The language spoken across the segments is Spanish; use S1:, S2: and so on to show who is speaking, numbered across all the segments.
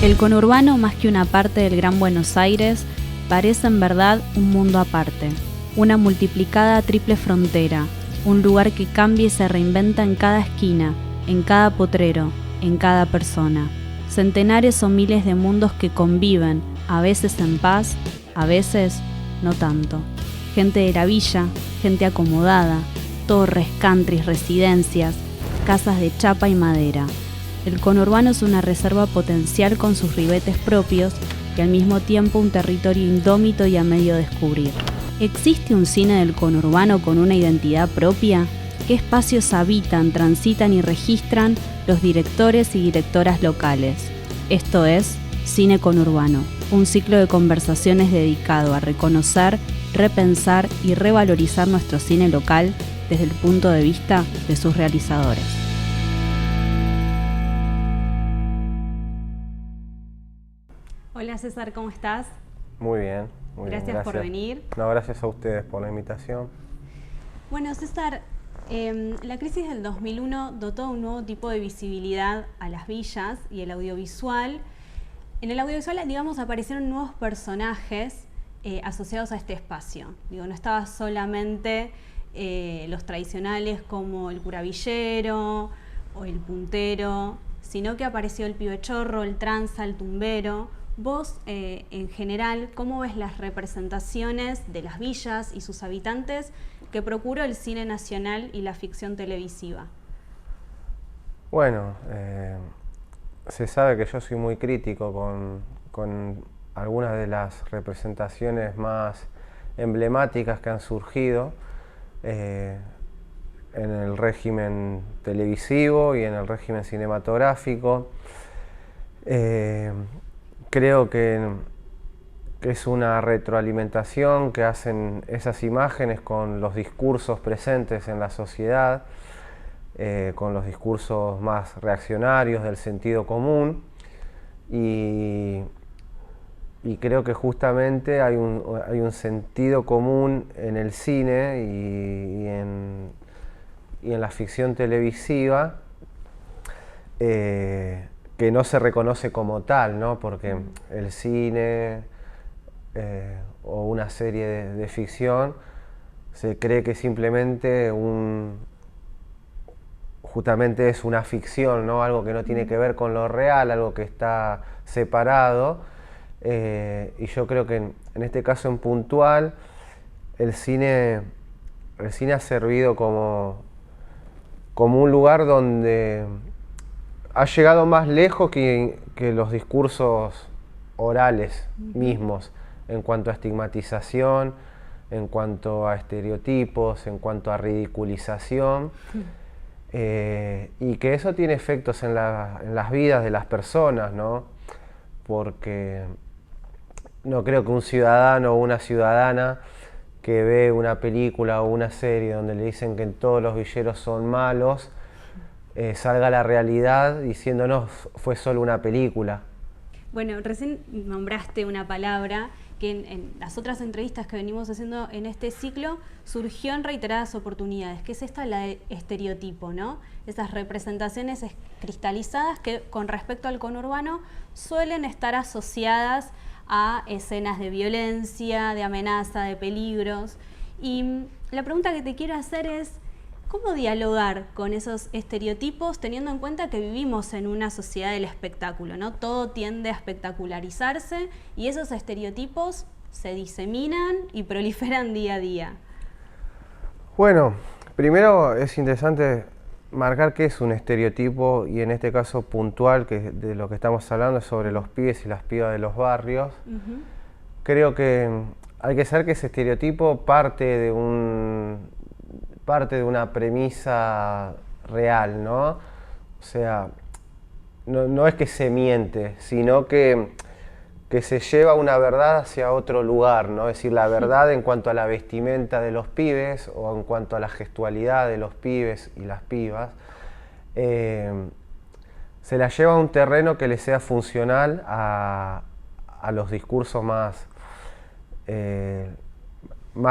S1: El conurbano, más que una parte del Gran Buenos Aires, parece en verdad un mundo aparte, una multiplicada triple frontera, un lugar que cambia y se reinventa en cada esquina, en cada potrero, en cada persona. Centenares o miles de mundos que conviven, a veces en paz, a veces no tanto. Gente de la villa, gente acomodada, torres, countries, residencias, casas de chapa y madera. El conurbano es una reserva potencial con sus ribetes propios y al mismo tiempo un territorio indómito y a medio descubrir. ¿Existe un cine del conurbano con una identidad propia? ¿Qué espacios habitan, transitan y registran los directores y directoras locales? Esto es Cine Conurbano, un ciclo de conversaciones dedicado a reconocer, repensar y revalorizar nuestro cine local desde el punto de vista de sus realizadores. Hola César, ¿cómo estás?
S2: Muy bien, muy bien.
S1: Gracias por venir.
S2: No, gracias a ustedes por la invitación.
S1: Bueno, César, la crisis del 2001 dotó un nuevo tipo de visibilidad a las villas y el audiovisual. En el audiovisual, digamos, aparecieron nuevos personajes asociados a este espacio. Digo, no estaba solamente los tradicionales como el curavillero o el puntero, sino que apareció el pibe chorro, el tranza, el tumbero. Vos, en general, ¿cómo ves las representaciones de las villas y sus habitantes que procuró el cine nacional y la ficción televisiva?
S2: Bueno, se sabe que yo soy muy crítico con algunas de las representaciones más emblemáticas que han surgido en el régimen televisivo y en el régimen cinematográfico. Creo que es una retroalimentación que hacen esas imágenes con los discursos presentes en la sociedad, con los discursos más reaccionarios del sentido común, y creo que justamente hay un sentido común en el cine y en la ficción televisiva que no se reconoce como tal, ¿no? Porque el cine o una serie de ficción se cree que simplemente justamente es una ficción, ¿no? Algo que no tiene que ver con lo real, algo que está separado. Y yo creo que en este caso en puntual, el cine ha servido como un lugar donde ha llegado más lejos que los discursos orales mismos, en cuanto a estigmatización, en cuanto a estereotipos, en cuanto a ridiculización, y que eso tiene efectos en las vidas de las personas, ¿no? Porque no creo que un ciudadano o una ciudadana que ve una película o una serie donde le dicen que todos los villeros son malos, salga a la realidad diciendo no, fue solo una película.
S1: Bueno, recién nombraste una palabra que en las otras entrevistas que venimos haciendo en este ciclo surgió en reiteradas oportunidades, que es esta la de estereotipo, ¿no? Esas representaciones cristalizadas que con respecto al conurbano suelen estar asociadas a escenas de violencia, de amenaza, de peligros. Y la pregunta que te quiero hacer es, ¿cómo dialogar con esos estereotipos teniendo en cuenta que vivimos en una sociedad del espectáculo, ¿no? Todo tiende a espectacularizarse y esos estereotipos se diseminan y proliferan día a día.
S2: Bueno, primero es interesante marcar qué es un estereotipo y en este caso puntual, que de lo que estamos hablando es sobre los pibes y las pibas de los barrios. Creo que hay que saber que ese estereotipo parte de una premisa real, ¿no? O sea, no es que se miente, sino que se lleva una verdad hacia otro lugar, ¿no? Es decir, la verdad en cuanto a la vestimenta de los pibes o en cuanto a la gestualidad de los pibes y las pibas, se la lleva a un terreno que le sea funcional a los discursos más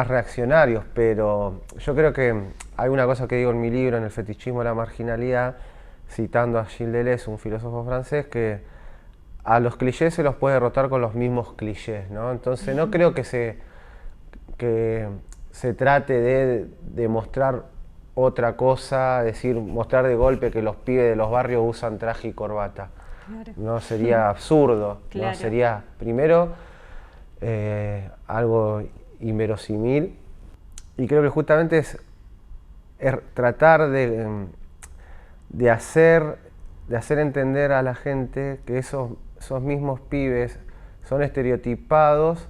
S2: reaccionarios, pero yo creo que hay una cosa que digo en mi libro, en El fetichismo de la marginalidad, citando a Gilles Deleuze, un filósofo francés, que a los clichés se los puede derrotar con los mismos clichés, ¿no? Entonces no creo que se trate de mostrar otra cosa, decir, mostrar de golpe que los pibes de los barrios usan traje y corbata. Claro. No sería absurdo, claro. ¿No? Sería primero algo inverosímil, y creo que justamente es tratar de hacer entender a la gente que esos mismos pibes son estereotipados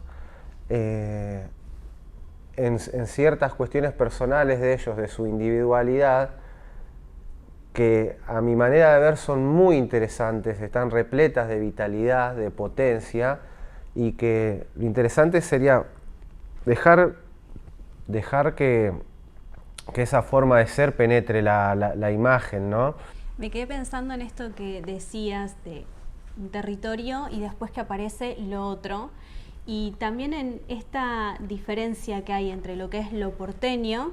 S2: en ciertas cuestiones personales de ellos, de su individualidad, que a mi manera de ver son muy interesantes, están repletas de vitalidad, de potencia, y que lo interesante sería dejar que esa forma de ser penetre la imagen, ¿no?
S1: Me quedé pensando en esto que decías de un territorio y después que aparece lo otro, y también en esta diferencia que hay entre lo que es lo porteño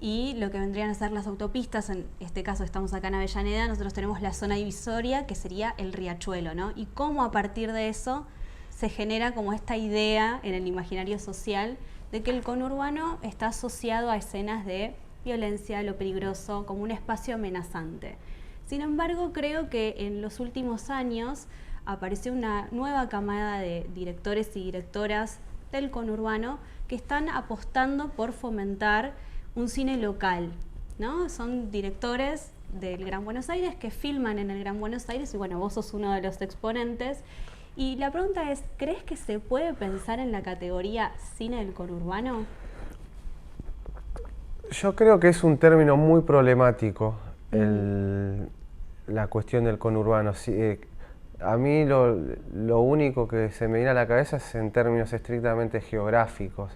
S1: y lo que vendrían a ser las autopistas. En este caso estamos acá en Avellaneda, nosotros tenemos la zona divisoria que sería el riachuelo, ¿no? Y cómo a partir de eso se genera como esta idea en el imaginario social de que el conurbano está asociado a escenas de violencia, lo peligroso, como un espacio amenazante. Sin embargo, creo que en los últimos años apareció una nueva camada de directores y directoras del conurbano que están apostando por fomentar un cine local, ¿no? Son directores del Gran Buenos Aires que filman en el Gran Buenos Aires, y bueno, vos sos uno de los exponentes. Y la pregunta es, ¿crees que se puede pensar en la categoría cine del conurbano?
S2: Yo creo que es un término muy problemático, la cuestión del conurbano. Sí, a mí lo único que se me viene a la cabeza es en términos estrictamente geográficos.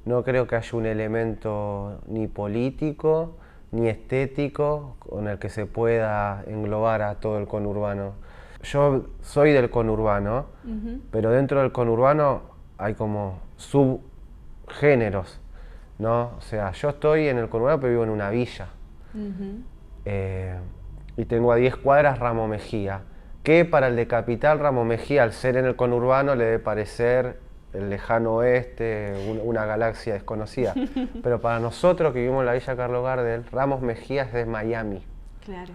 S2: No creo que haya un elemento ni político ni estético con el que se pueda englobar a todo el conurbano. Yo soy del conurbano, pero dentro del conurbano hay como subgéneros, ¿no? O sea, yo estoy en el conurbano pero vivo en una villa. Y tengo a 10 cuadras Ramos Mejía, que para el de Capital Ramos Mejía, al ser en el conurbano, le debe parecer el lejano oeste, una galaxia desconocida. Pero para nosotros que vivimos en la Villa Carlos Gardel, Ramos Mejía es de Miami. Claro.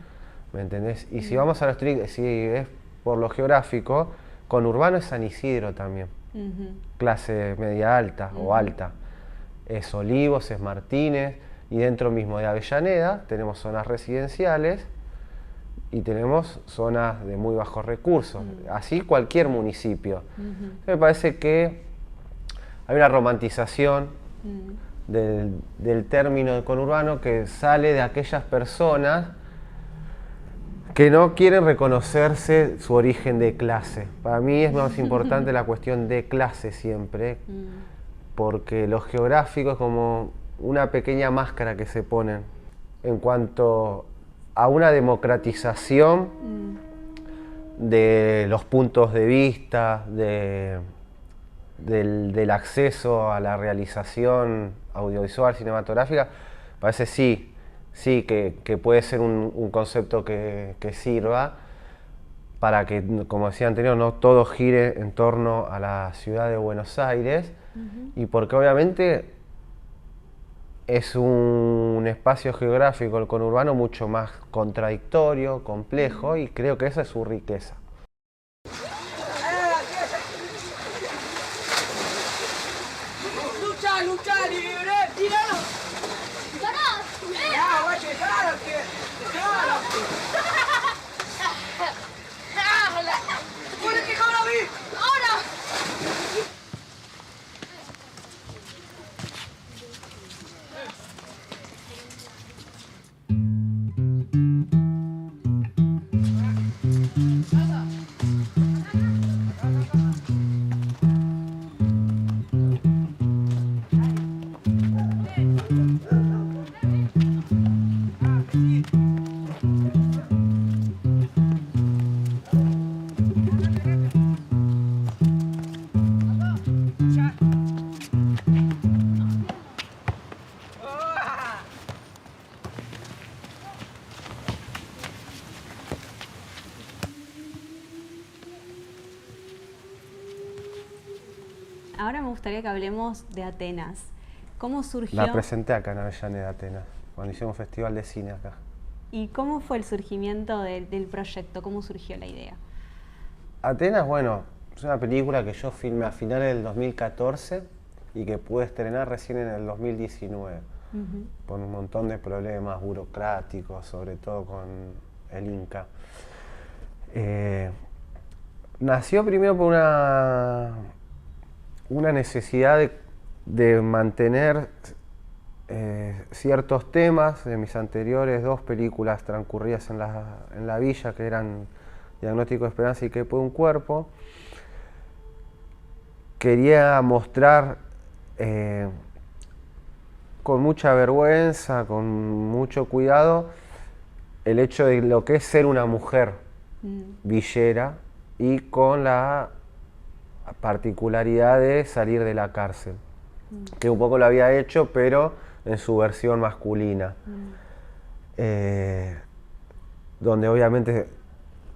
S2: ¿Me entendés? Y si vamos a los si es por lo geográfico, conurbano es San Isidro también. Clase media alta o alta. Es Olivos, es Martínez, y dentro mismo de Avellaneda tenemos zonas residenciales y tenemos zonas de muy bajos recursos. Así cualquier municipio. Me parece que hay una romantización del término de conurbano que sale de aquellas personas que no quieren reconocerse su origen de clase. Para mí es más importante la cuestión de clase siempre, porque lo geográfico es como una pequeña máscara que se ponen en cuanto a una democratización de los puntos de vista, del acceso a la realización audiovisual, cinematográfica. Parece sí que puede ser un concepto que sirva para que, como decía anterior, no todo gire en torno a la ciudad de Buenos Aires, y porque obviamente es un espacio geográfico, el conurbano, mucho más contradictorio, complejo, y creo que esa es su riqueza.
S3: ¡Lucha, lucha, libre! ¡Tíralo! ¡Ya, guacho, dejalo! ¡Fuera que cobra a mí! ¡Ahora!
S1: Ahora me gustaría que hablemos de Atenas. ¿Cómo surgió?
S2: La presenté acá en Avellaneda, Atenas, cuando hicimos un festival de cine acá.
S1: ¿Y cómo fue el surgimiento del proyecto? ¿Cómo surgió la idea?
S2: Atenas, bueno, es una película que yo filmé a finales del 2014 y que pude estrenar recién en el 2019, por un montón de problemas burocráticos, sobre todo con el Inca. Nació primero por una necesidad de mantener ciertos temas de mis anteriores 2 películas transcurridas en la villa, que eran Diagnóstico de Esperanza y ¿Qué puede un cuerpo? Quería mostrar con mucha vergüenza, con mucho cuidado, el hecho de lo que es ser una mujer villera y con la particularidad de salir de la cárcel, que un poco lo había hecho, pero en su versión masculina, donde obviamente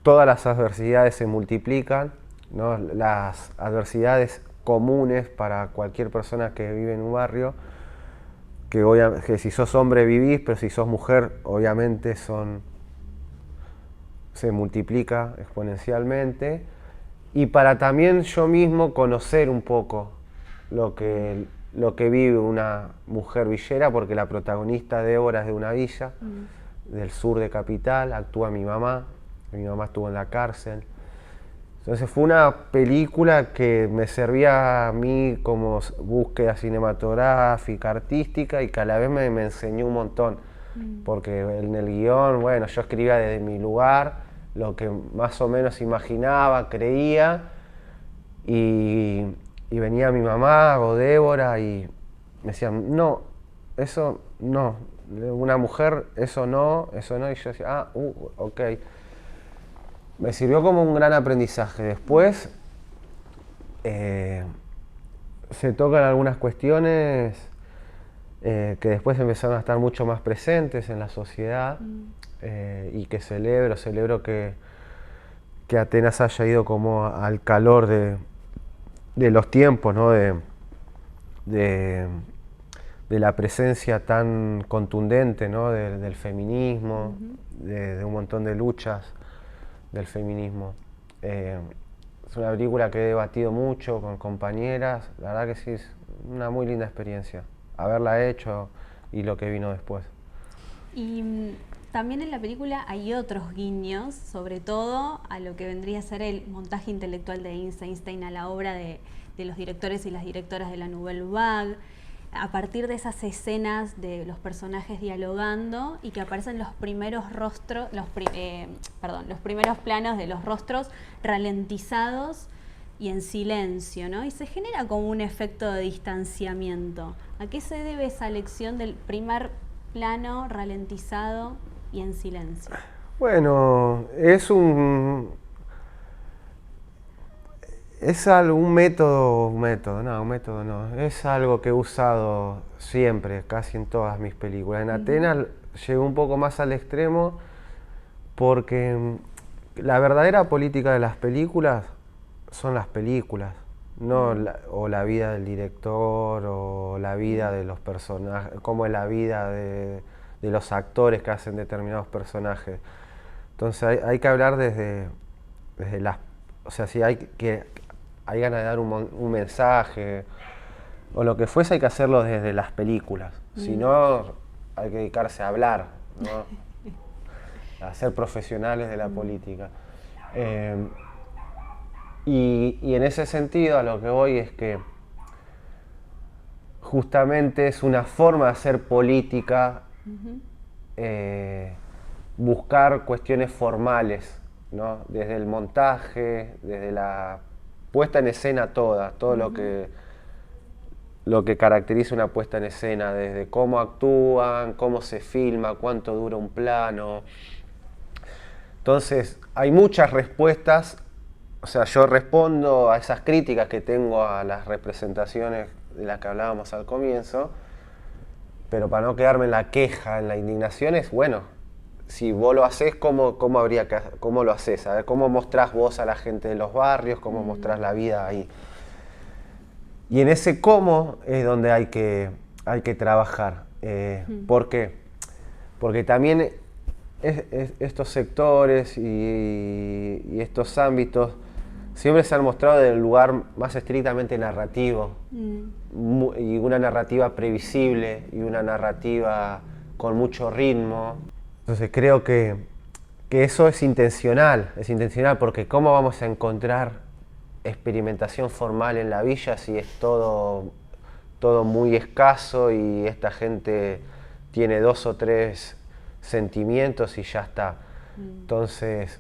S2: todas las adversidades se multiplican, ¿no? Las adversidades comunes para cualquier persona que vive en un barrio, que si sos hombre vivís, pero si sos mujer obviamente se multiplica exponencialmente, y para también yo mismo conocer un poco lo que vive una mujer villera, porque la protagonista Débora es de una villa del sur de Capital, actúa mi mamá estuvo en la cárcel. Entonces fue una película que me servía a mí como búsqueda cinematográfica, artística, y que a la vez me enseñó un montón, porque en el guión, bueno, yo escribía desde mi lugar, lo que más o menos imaginaba, creía, y venía mi mamá o Débora y me decían, no, eso no, una mujer, eso no, y yo decía, ok. Me sirvió como un gran aprendizaje. Después se tocan algunas cuestiones que después empezaron a estar mucho más presentes en la sociedad, y que celebro que Atenas haya ido como al calor de los tiempos, ¿no? de la presencia tan contundente, ¿no? del feminismo, de un montón de luchas del feminismo. Es una película que he debatido mucho con compañeras, la verdad que sí, es una muy linda experiencia haberla hecho y lo que vino después.
S1: Y también en la película hay otros guiños, sobre todo a lo que vendría a ser el montaje intelectual de Einstein, a la obra de los directores y las directoras de la Nouvelle Vague, a partir de esas escenas de los personajes dialogando y que aparecen los primeros rostros, los primeros planos de los rostros ralentizados y en silencio, ¿no? Y se genera como un efecto de distanciamiento. ¿A qué se debe esa elección del primer plano ralentizado y en silencio?
S2: Bueno, es un método no, es algo que he usado siempre, casi en todas mis películas. En Atenas llegué un poco más al extremo porque la verdadera política de las películas son las películas, no o la vida del director o la vida de los personajes, cómo es la vida de los actores que hacen determinados personajes. Entonces hay que hablar desde las... O sea, si hay ganas de dar un mensaje o lo que fuese, hay que hacerlo desde las películas. Si no, hay que dedicarse a hablar, ¿no? A ser profesionales de la política. Y en ese sentido a lo que voy es que justamente es una forma de hacer política, buscar cuestiones formales, ¿no? Desde el montaje, desde la puesta en escena todo lo que caracteriza una puesta en escena, desde cómo actúan, cómo se filma, cuánto dura un plano. Entonces, hay muchas respuestas, o sea, yo respondo a esas críticas que tengo a las representaciones de las que hablábamos al comienzo, pero para no quedarme en la queja, en la indignación, es bueno, si vos lo haces, ¿cómo lo haces? A ver, ¿cómo mostrás vos a la gente de los barrios? ¿Cómo mostrás la vida ahí? Y en ese cómo es donde hay que trabajar. ¿Por qué? Porque también estos sectores y estos ámbitos siempre se han mostrado del lugar más estrictamente narrativo, y una narrativa previsible y una narrativa con mucho ritmo. Entonces creo que eso es intencional porque ¿cómo vamos a encontrar experimentación formal en la villa si es todo muy escaso y esta gente tiene 2 o 3 sentimientos y ya está? Entonces,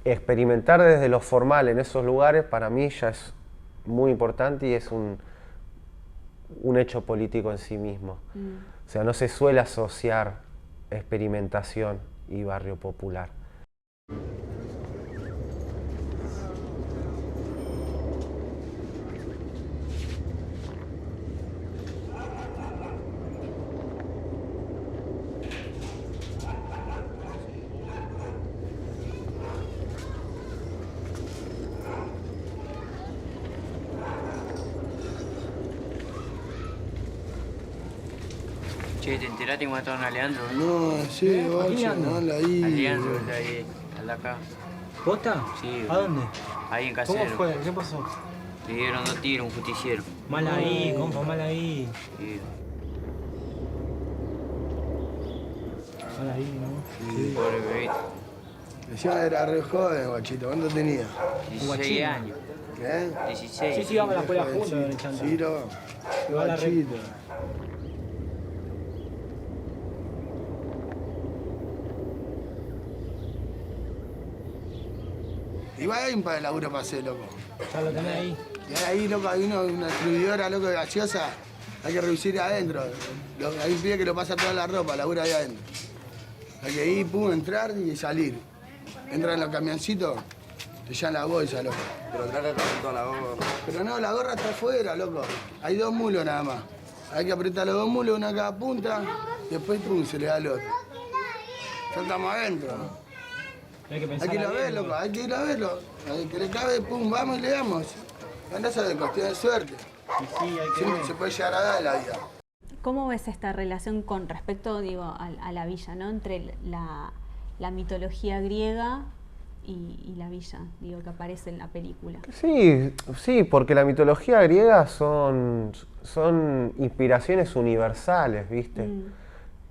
S2: experimentar desde lo formal en esos lugares para mí ya es muy importante y es un hecho político en sí mismo. O sea, no se suele asociar experimentación y barrio popular.
S4: Che, ¿te enteraste que mataron a Leandro?
S5: No, sí, guacho, anda ahí.
S4: A Leandro, el de ahí, al de acá.
S6: ¿Posta?
S4: Sí.
S6: ¿A dónde?
S4: Ahí en Casero.
S6: ¿Cómo fue? ¿Qué pasó?
S4: Le dieron 2 tiros, un justiciero.
S6: Mal ahí, compa, mal ahí.
S4: Sí.
S6: Mal ahí, ¿no?
S5: Sí.
S4: Pobre bebé.
S5: Ya era re joven, guachito. ¿Cuánto tenía?
S4: 16 años.
S5: ¿Qué?
S4: 16.
S6: Sí, vamos a la escuela juntos,
S5: Sí,
S6: el chanta.
S5: Ciro. Qué
S6: Va a la
S5: guachito. Igual hay un par de laburo para hacer, loco.
S6: Ya lo tenés ahí.
S5: Y ahí, loco, hay una distribuidora, loco, de gaseosa. Hay que revisar adentro. Hay un pibe que lo pasa toda la ropa, labura ahí adentro. Hay que ir, pum, entrar y salir. Entran en los camioncitos, te llevan la bolsa, loco.
S7: Pero trae toda la gorra.
S5: Pero no, la gorra está afuera, loco. Hay 2 mulos nada más. Hay que apretar los 2 mulos, una a cada punta, y después, pum, se le da al otro. Ya estamos adentro.
S6: Hay que
S5: Hay
S6: pensar
S5: que ir a ver, loco, hay que ir a verlo. Al que le cabe, pum, vamos y le damos. Andás a ver, cuestión de suerte.
S6: Sí, hay que
S5: Siempre
S6: ver.
S5: se puede llegar a dar en la vida.
S1: ¿Cómo ves esta relación con respecto, digo, a la villa, ¿no? Entre la mitología griega y la villa, digo, que aparece en la película?
S2: Sí, sí, porque la mitología griega son inspiraciones universales, ¿viste?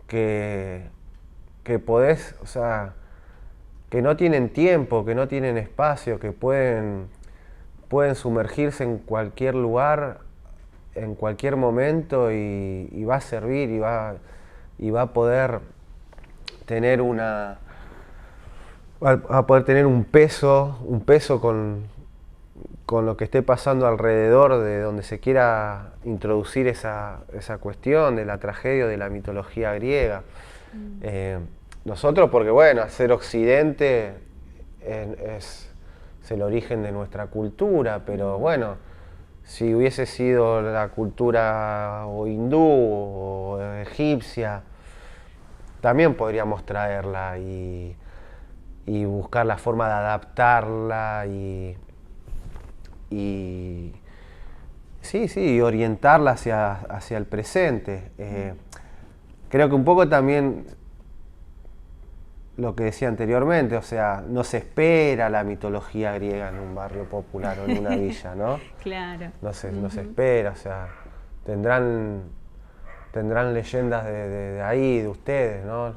S2: Que podés, o sea, que no tienen tiempo, que no tienen espacio, que pueden sumergirse en cualquier lugar, en cualquier momento y va a servir y va a poder tener va a poder tener un peso con lo que esté pasando alrededor de donde se quiera introducir esa cuestión de la tragedia o de la mitología griega. Nosotros, porque bueno, ser occidente es el origen de nuestra cultura, pero bueno, si hubiese sido la cultura o hindú o egipcia, también podríamos traerla y buscar la forma de adaptarla y sí, orientarla hacia el presente. Creo que un poco también lo que decía anteriormente, o sea, no se espera la mitología griega en un barrio popular o en una villa, ¿no?
S1: Claro.
S2: No se espera, o sea, tendrán leyendas de ahí, de ustedes, ¿no?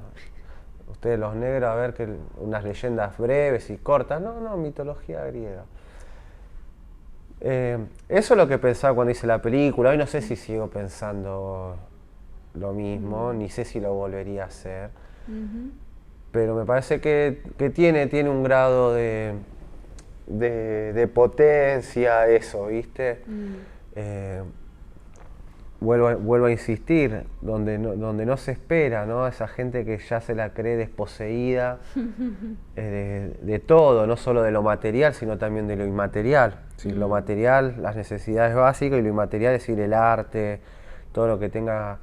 S2: Ustedes los negros, a ver, que unas leyendas breves y cortas, no, mitología griega. Eso es lo que pensaba cuando hice la película. Hoy no sé si sigo pensando lo mismo, ni sé si lo volvería a hacer. Pero me parece que tiene un grado de potencia eso, ¿viste? Vuelvo a insistir, donde no se espera, ¿no? Esa gente que ya se la cree desposeída de todo, no solo de lo material, sino también de lo inmaterial. Sí, lo material, las necesidades básicas, y lo inmaterial, es decir, el arte, todo lo que tenga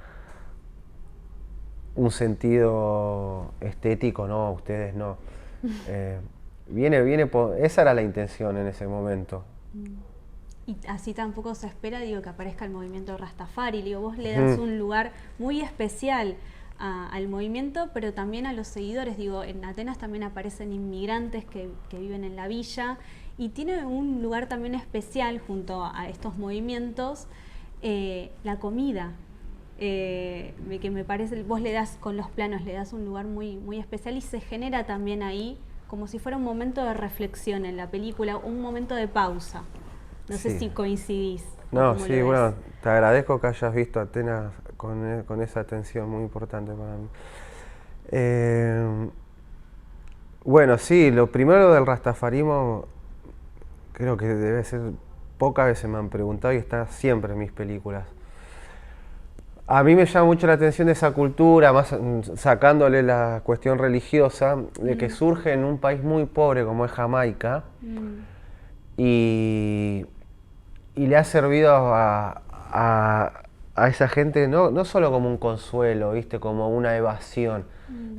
S2: un sentido estético, no, ustedes no. Esa era la intención en ese momento.
S1: Y así tampoco se espera, digo, que aparezca el movimiento Rastafari. Digo, vos le das un lugar muy especial al movimiento, pero también a los seguidores. Digo, en Atenas también aparecen inmigrantes que viven en la villa y tiene un lugar también especial junto a estos movimientos, la comida. Que me parece, vos le das con los planos, le das un lugar muy, muy especial y se genera también ahí como si fuera un momento de reflexión en la película, un momento de pausa. No sé si coincidís.
S2: No, sí, bueno, te agradezco que hayas visto Atenas con esa atención muy importante para mí. Bueno, sí, lo primero del rastafarismo creo que debe ser, pocas veces me han preguntado y está siempre en mis películas. A mí me llama mucho la atención de esa cultura, más sacándole la cuestión religiosa, de que surge en un país muy pobre como es Jamaica y le ha servido a esa gente no solo como un consuelo, ¿viste? Como una evasión,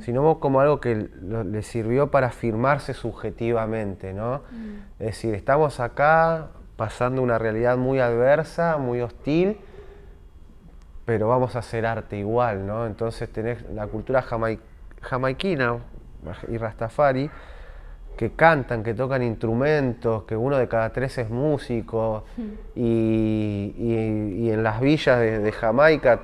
S2: sino como algo que le sirvió para afirmarse subjetivamente, ¿no? Es decir, estamos acá pasando una realidad muy adversa, muy hostil, pero vamos a hacer arte igual, ¿no? Entonces tenés la cultura jamaiquina y rastafari, que cantan, que tocan instrumentos, que uno de cada 3 es músico, y en las villas de Jamaica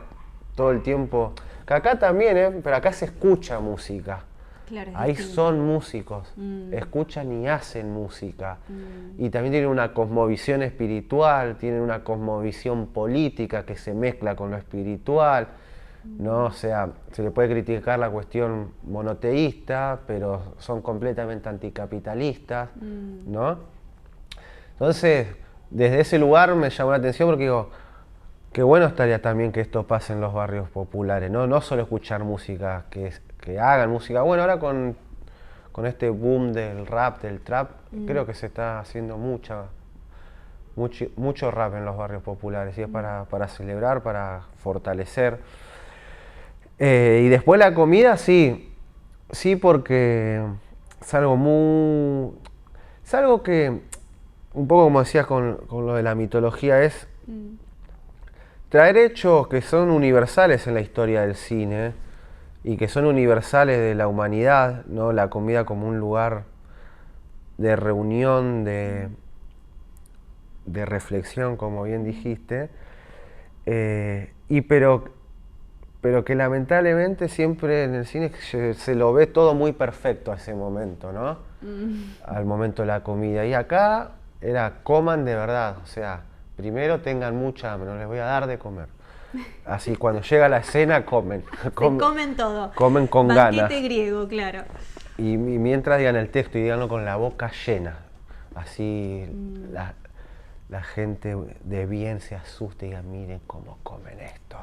S2: todo el tiempo, que acá también, pero acá se escucha música.
S1: Claro,
S2: ahí
S1: distinto.
S2: son músicos, escuchan y hacen música. Y también tienen una cosmovisión espiritual, tienen una cosmovisión política que se mezcla con lo espiritual, ¿no? O sea, se le puede criticar la cuestión monoteísta, pero son completamente anticapitalistas, ¿no? Entonces, desde ese lugar me llamó la atención porque digo, qué bueno estaría también que esto pase en los barrios populares, no solo escuchar música, que hagan música. Bueno, ahora con este boom del rap, del trap, creo que se está haciendo mucho rap en los barrios populares, y es para celebrar, para fortalecer. Y después la comida, sí, porque es algo que, un poco como decías con lo de la mitología, es traer hechos que son universales en la historia del cine y que son universales de la humanidad, ¿no? La comida como un lugar de reunión, de reflexión, como bien dijiste, pero que lamentablemente siempre en el cine se lo ve todo muy perfecto a ese momento, ¿no? Al momento de la comida. Y acá era coman de verdad, o sea, primero tengan mucha hambre, no les voy a dar de comer. Así cuando llega la escena comen.
S1: Comen todo.
S2: Comen con ganas.
S1: Banquete griego, claro.
S2: Y mientras digan el texto y díganlo con la boca llena. Así la gente de bien se asusta y diga, miren cómo comen estos.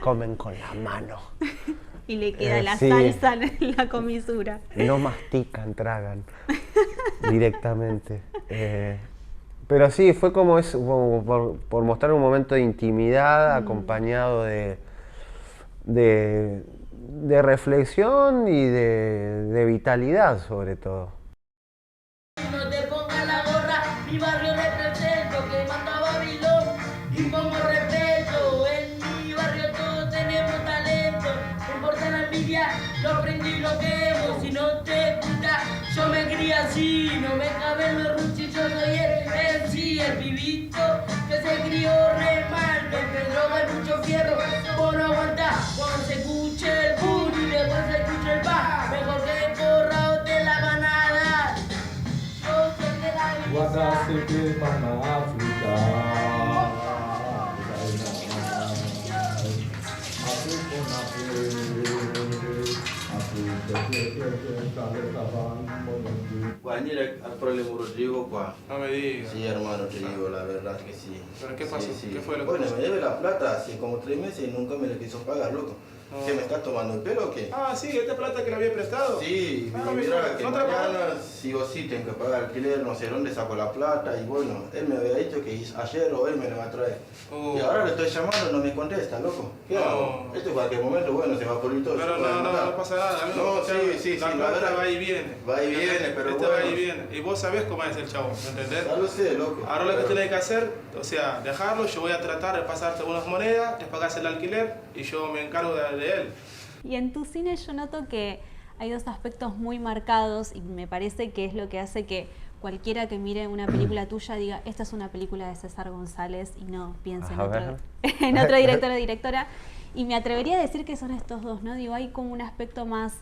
S2: Comen con la mano.
S1: Y le queda la
S2: sí.
S1: salsa en la comisura.
S2: No mastican, tragan directamente. Pero sí, fue como eso, por mostrar un momento de intimidad acompañado de reflexión y de vitalidad, sobre todo.
S3: No te pongas la gorra, mi barrio represento, que manda Babilón y pongo respeto. En mi barrio todos tenemos talento, no importa la envidia, lo aprendí y lo quemo. Si no te gusta, yo me crié así, no me caben los ruchis, yo soy el pibito que se crió re mal, que te droga y mucho fierro, vos no aguantás. Cuando se escuche el boom y después se escuche el pa, mejor que corra o te la van a dar. Yo soy de la
S7: Guañera, al problema Rodrigo, ¿cuál?
S8: No me digas.
S7: Sí, hermano, te digo, la verdad que sí.
S8: ¿Pero qué pasó?
S7: Sí.
S8: ¿Qué fue lo que
S7: bueno,
S8: pasó?
S7: me debe la plata hace como 3 meses y nunca me la quiso pagar, loco. ¿Qué, me estás tomando el pelo o qué?
S8: Ah, sí, esta plata que le había prestado.
S7: Sí,
S8: Ah,
S7: mira que
S8: ¿no te la
S7: mañana sí o sí tengo que pagar alquiler, no sé dónde saco la plata y bueno, él me había dicho que ayer o él me la va a traer. Y ahora le estoy llamando, no me contesta, loco. ¿Qué hago? Esto en cualquier momento, bueno, se va por ir todo.
S8: Pero no pasa nada, amigo.
S7: No,
S8: O sea,
S7: sí,
S8: la
S7: la
S8: plata
S7: verdad.
S8: va y viene.
S7: Va y viene, pero
S8: Esta
S7: bueno.
S8: va y viene. Y vos sabés cómo es el chavo, ¿me entendés?
S7: Ya lo sé, loco.
S8: Ahora lo que
S7: Pero-
S8: tenés que hacer, o sea, dejarlo, yo voy a tratar de pasarte unas monedas, te pagás el alquiler y yo me encargo de él.
S1: Y en tu cine yo noto que hay dos aspectos muy marcados y me parece que es lo que hace que cualquiera que mire una película tuya diga, esta es una película de César González y no piense en
S2: A
S1: otro,
S2: ver.
S1: en otro director o directora. Y me atrevería a decir que son estos dos, ¿no? Digo, hay como un aspecto más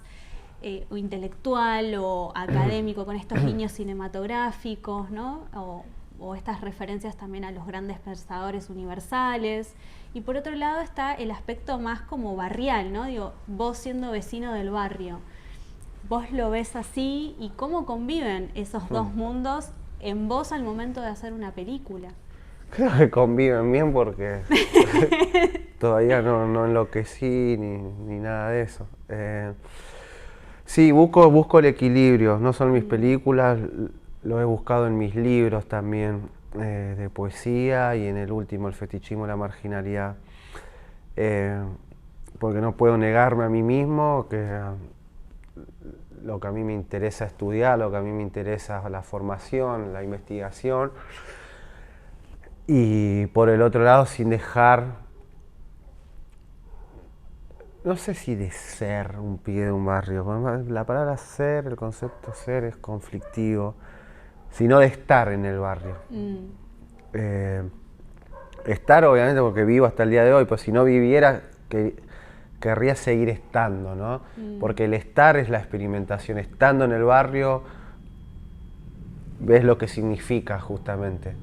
S1: o intelectual o académico con estos guiños cinematográficos, ¿no? O estas referencias también a los grandes pensadores universales. Y por otro lado está el aspecto más como barrial, ¿no? Digo, vos siendo vecino del barrio, vos lo ves así y cómo conviven esos dos mundos en vos al momento de hacer una película.
S2: Creo que conviven bien porque todavía no enloquecí ni nada de eso. Sí, busco el equilibrio, no son mis películas, lo he buscado en mis libros también de poesía y en el último, El fetichismo y la marginalidad. Porque no puedo negarme a mí mismo que lo que a mí me interesa estudiar, lo que a mí me interesa la formación, la investigación. Y por el otro lado, sin dejar, no sé si de ser un pibe de un barrio, la palabra ser, el concepto ser es conflictivo, sino de estar en el barrio. Estar obviamente porque vivo hasta el día de hoy, pues si no viviera, querría seguir estando, ¿no? Porque el estar es la experimentación, estando en el barrio, ves lo que significa justamente.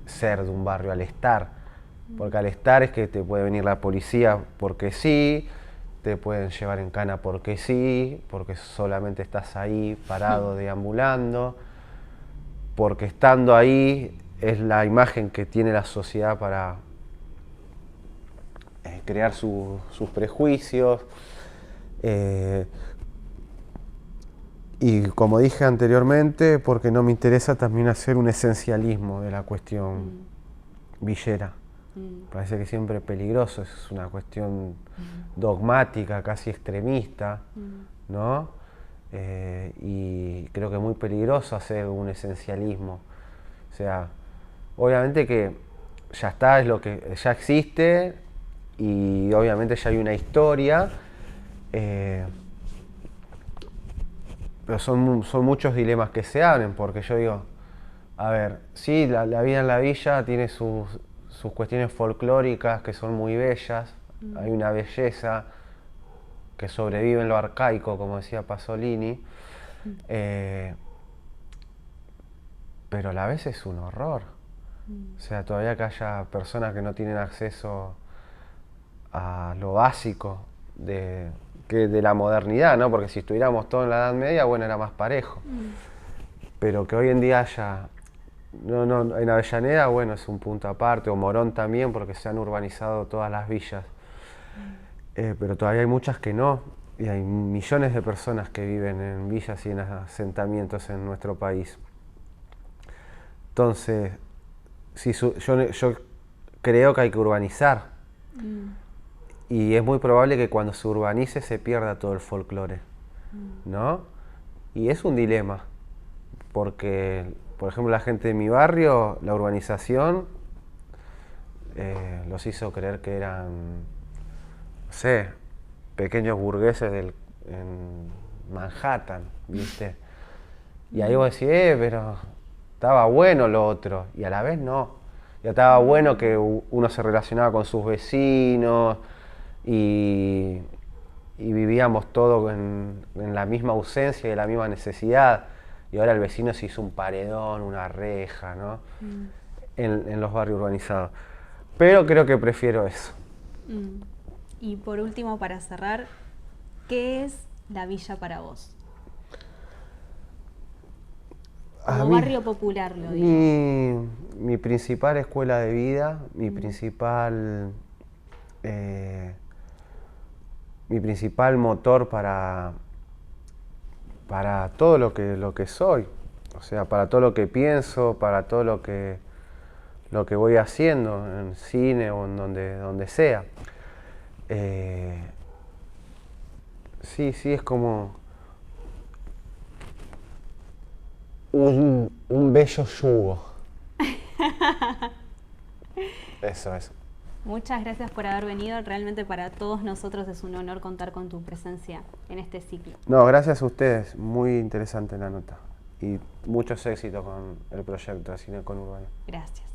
S2: Ser de un barrio al estar, porque al estar es que te puede venir la policía porque sí, te pueden llevar en cana porque sí, porque solamente estás ahí parado deambulando, porque estando ahí es la imagen que tiene la sociedad para crear sus prejuicios. Y como dije anteriormente, porque no me interesa también hacer un esencialismo de la cuestión villera. Parece que siempre es peligroso, es una cuestión dogmática, casi extremista, ¿no? Y creo que es muy peligroso hacer un esencialismo. O sea, obviamente que ya está, es lo que ya existe y obviamente ya hay una historia. Pero son muchos dilemas que se abren, porque yo digo, a ver, sí, la vida en la villa tiene sus cuestiones folclóricas que son muy bellas, hay una belleza que sobrevive en lo arcaico, como decía Pasolini, pero a la vez es un horror. O sea, todavía que haya personas que no tienen acceso a lo básico de la modernidad, ¿no? Porque si estuviéramos todos en la Edad Media, bueno, era más parejo. Pero que hoy en día haya... en Avellaneda, bueno, es un punto aparte, o Morón también, porque se han urbanizado todas las villas. Pero todavía hay muchas que no, y hay millones de personas que viven en villas y en asentamientos en nuestro país. Entonces, yo creo que hay que urbanizar. Y es muy probable que cuando se urbanice se pierda todo el folclore, ¿no? Y es un dilema, porque, por ejemplo, la gente de mi barrio, la urbanización los hizo creer que eran, no sé, pequeños burgueses en Manhattan, ¿viste? Y ahí vos decís, pero estaba bueno lo otro, y a la vez no. Ya estaba bueno que uno se relacionaba con sus vecinos, y vivíamos todos en la misma ausencia y la misma necesidad, y ahora el vecino se hizo un paredón, una reja, ¿no? En los barrios urbanizados. Pero creo que prefiero eso.
S1: Y por último, para cerrar, ¿qué es la villa para vos? Como barrio popular, lo digo.
S2: Mi principal escuela de vida, mi principal mi principal motor para todo lo que soy. O sea, para todo lo que pienso, para todo lo que voy haciendo en cine o en donde sea. Sí, es como un bello yugo. Eso.
S1: Muchas gracias por haber venido. Realmente para todos nosotros es un honor contar con tu presencia en este ciclo.
S2: No, gracias a ustedes. Muy interesante la nota. Y muchos éxitos con el proyecto de Cine Conurbano.
S1: Gracias.